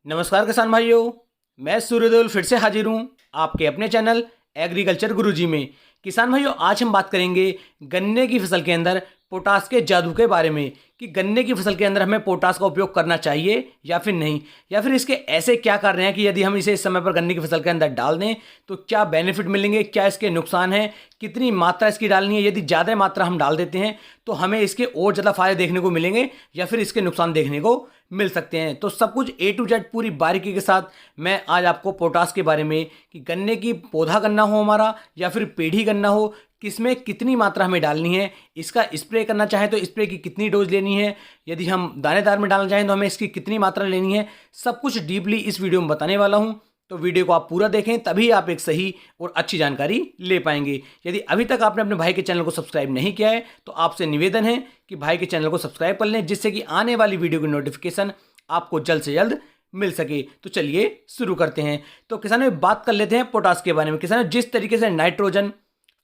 नमस्कार किसान भाइयों, मैं सूर्यदेव फिर से हाजिर हूँ आपके अपने चैनल एग्रीकल्चर गुरुजी में। किसान भाइयों, आज हम बात करेंगे गन्ने की फसल के अंदर पोटास के जादू के बारे में कि गन्ने की फसल के अंदर हमें पोटास का उपयोग करना चाहिए या फिर नहीं, या फिर इसके ऐसे क्या कारण हैं कि यदि हम इसे इस समय पर गन्ने की फसल के अंदर डाल दें तो क्या बेनिफिट मिलेंगे, क्या इसके नुकसान हैं, कितनी मात्रा इसकी डालनी है, यदि ज़्यादा मात्रा हम डाल देते हैं तो हमें इसके और ज़्यादा फायदे देखने को मिलेंगे या फिर इसके नुकसान देखने को मिल सकते हैं। तो सब कुछ A to Z पूरी बारीकी के साथ मैं आज आपको पोटास के बारे में कि गन्ने की पौधा गन्ना हो हमारा या फिर पेढ़ी गन्ना हो, किसमें कितनी मात्रा हमें डालनी है, इसका स्प्रे करना चाहें तो स्प्रे की कितनी डोज लेनी है, यदि हम दानेदार में डालना चाहें तो हमें इसकी कितनी मात्रा लेनी है, सब कुछ डीपली इस वीडियो में बताने वाला हूं। तो वीडियो को आप पूरा देखें, तभी आप एक सही और अच्छी जानकारी ले पाएंगे। यदि अभी तक आपने अपने भाई के चैनल को सब्सक्राइब नहीं किया है तो आपसे निवेदन है कि भाई के चैनल को सब्सक्राइब कर लें, जिससे कि आने वाली वीडियो की नोटिफिकेशन आपको जल्द से जल्द मिल सके। तो चलिए शुरू करते हैं। तो किसानों, बात कर लेते हैं पोटास के बारे में। किसानों, जिस तरीके से नाइट्रोजन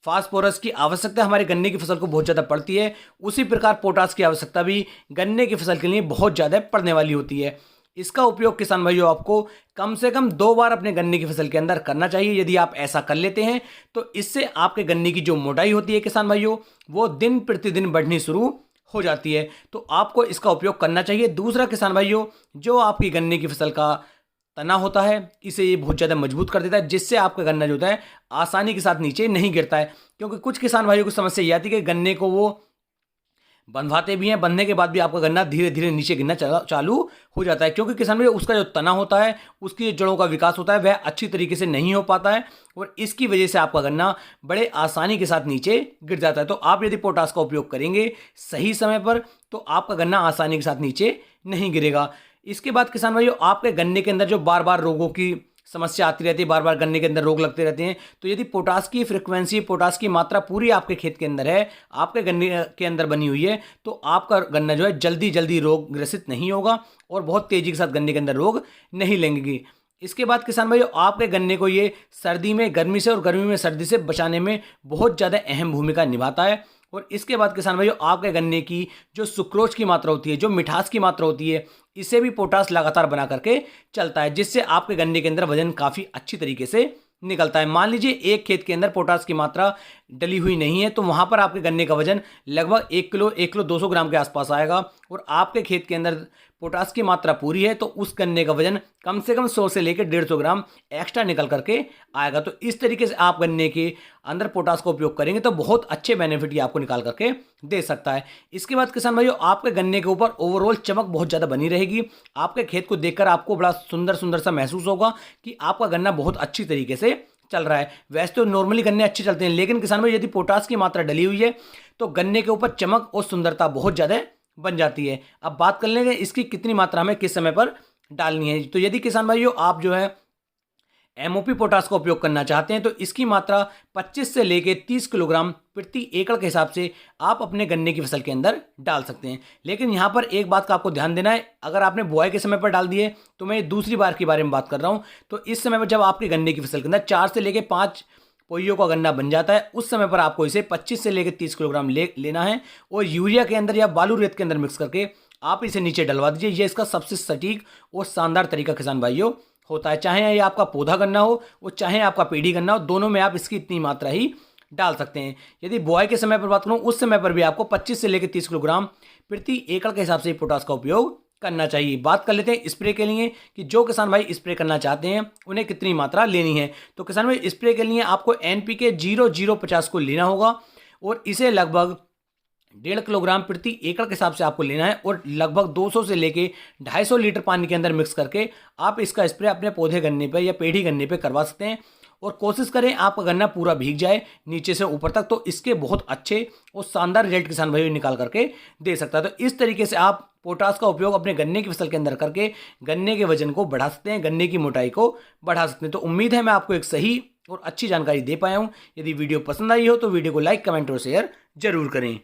फास्फोरस की आवश्यकता हमारे गन्ने की फसल को बहुत ज़्यादा पड़ती है, उसी प्रकार पोटास की आवश्यकता भी गन्ने की फसल के लिए बहुत ज़्यादा पड़ने वाली होती है। इसका उपयोग किसान भाइयों आपको कम से कम 2 बार अपने गन्ने की फसल के अंदर करना चाहिए। यदि आप ऐसा कर लेते हैं तो इससे आपके गन्ने की जो मोटाई होती है किसान भाइयों, वो दिन प्रतिदिन बढ़नी शुरू हो जाती है। तो आपको इसका उपयोग करना चाहिए। दूसरा किसान भाइयों, जो आपकी गन्ने की फसल का तना होता है, इसे ये बहुत ज़्यादा मजबूत कर देता है, जिससे आपका गन्ना जो होता है आसानी के साथ नीचे नहीं गिरता है। क्योंकि कुछ किसान भाइयों की समस्या ये आती है कि गन्ने को वो बंधवाते भी हैं, बंधने के बाद भी आपका गन्ना धीरे धीरे नीचे गिरना चालू हो जाता है। क्योंकि किसान भाई, उसका जो तना होता है, उसकी जड़ों का विकास होता है, वह अच्छी तरीके से नहीं हो पाता है और इसकी वजह से आपका गन्ना बड़े आसानी के साथ नीचे गिर जाता है। तो आप यदि पोटास का उपयोग करेंगे सही समय पर तो आपका गन्ना आसानी के साथ नीचे नहीं गिरेगा। इसके बाद किसान भाइयों, आपके गन्ने के अंदर जो बार बार रोगों की समस्या आती रहती है, बार बार गन्ने के अंदर रोग लगते रहते हैं, तो यदि पोटास की फ्रिक्वेंसी, पोटास की मात्रा पूरी आपके खेत के अंदर है, आपके गन्ने के अंदर बनी हुई है, तो आपका गन्ना जो है जल्दी जल्दी रोग ग्रसित नहीं होगा और बहुत तेजी के साथ गन्ने के अंदर रोग नहीं लगेंगे। इसके बाद किसान भाइयों, आपके गन्ने को ये सर्दी में गर्मी से और गर्मी में सर्दी से बचाने में बहुत ज़्यादा अहम भूमिका निभाता है। और इसके बाद किसान भाइयों, आपके गन्ने की जो सुक्रोज की मात्रा होती है, जो मिठास की मात्रा होती है, इसे भी पोटास लगातार बना करके चलता है, जिससे आपके गन्ने के अंदर वजन काफ़ी अच्छी तरीके से निकलता है। मान लीजिए एक खेत के अंदर पोटास की मात्रा डली हुई नहीं है तो वहाँ पर आपके गन्ने का वजन लगभग 1 किलो 200 ग्राम के आसपास आएगा। और आपके खेत के अंदर पोटास की मात्रा पूरी है तो उस गन्ने का वजन कम से कम 100 से लेकर 150 ग्राम एक्स्ट्रा निकल करके आएगा। तो इस तरीके से आप गन्ने के अंदर पोटास का उपयोग करेंगे तो बहुत अच्छे बेनिफिट ये आपको निकाल करके दे सकता है। इसके बाद किसान भाइयों, आपके गन्ने के ऊपर ओवरऑल चमक बहुत ज़्यादा बनी रहेगी। आपके खेत को देखकर आपको बड़ा सुंदर सुंदर सा महसूस होगा कि आपका गन्ना बहुत अच्छी तरीके से चल रहा है। वैसे तो नॉर्मली गन्ने अच्छे चलते हैं, लेकिन किसान भाई यदि पोटास की मात्रा डली हुई है तो गन्ने के ऊपर चमक और सुंदरता बहुत ज़्यादा बन जाती है। अब बात कर लेंगे इसकी कितनी मात्रा हमें किस समय पर डालनी है। तो यदि किसान भाइयों आप जो है एमओपी पोटास का उपयोग करना चाहते हैं तो इसकी मात्रा 25 से लेकर 30 किलोग्राम प्रति एकड़ के हिसाब से आप अपने गन्ने की फसल के अंदर डाल सकते हैं। लेकिन यहाँ पर एक बात का आपको ध्यान देना है, अगर आपने बुआई के समय पर डाल दिए तो मैं दूसरी बार के बारे में बात कर रहा हूँ। तो इस समय पर जब आपके गन्ने की फसल के अंदर 4 से लेकर 5 पोइयों का गन्ना बन जाता है, उस समय पर आपको इसे 25 से लेकर 30 किलोग्राम लेना है और यूरिया के अंदर या बालू रेत के अंदर मिक्स करके आप इसे नीचे डलवा दीजिए। यह इसका सबसे सटीक और शानदार तरीका किसान भाइयों होता है। चाहे ये आपका पौधा गन्ना हो और चाहे आपका पेढ़ी गन्ना हो, दोनों में आप इसकी इतनी मात्रा ही डाल सकते हैं। यदि बुआई के समय पर बात करूं, उस समय पर भी आपको 25 से लेकर 30 किलोग्राम प्रति एकड़ के हिसाब से पोटास का उपयोग करना चाहिए। बात कर लेते हैं स्प्रे के लिए कि जो किसान भाई स्प्रे करना चाहते हैं उन्हें कितनी मात्रा लेनी है। तो किसान भाई स्प्रे के लिए आपको NPK 0050 को लेना होगा और इसे लगभग 1.5 किलोग्राम प्रति एकड़ के हिसाब से आपको लेना है और लगभग 200 से लेके 250 लीटर पानी के अंदर मिक्स करके आप इसका स्प्रे अपने पौधे गन्ने पे या पेढ़ी गन्ने पे करवा सकते हैं। और कोशिश करें आपका गन्ना पूरा भीग जाए नीचे से ऊपर तक, तो इसके बहुत अच्छे और शानदार रिजल्ट किसान भाइयों निकाल करके दे सकता है। तो इस तरीके से आप पोटास का उपयोग अपने गन्ने की फसल के अंदर करके गन्ने के वजन को बढ़ा सकते हैं, गन्ने की मोटाई को बढ़ा सकते हैं। तो उम्मीद है मैं आपको एक सही और अच्छी जानकारी दे पाया हूँ। यदि वीडियो पसंद आई हो तो वीडियो को लाइक, कमेंट और शेयर जरूर करें।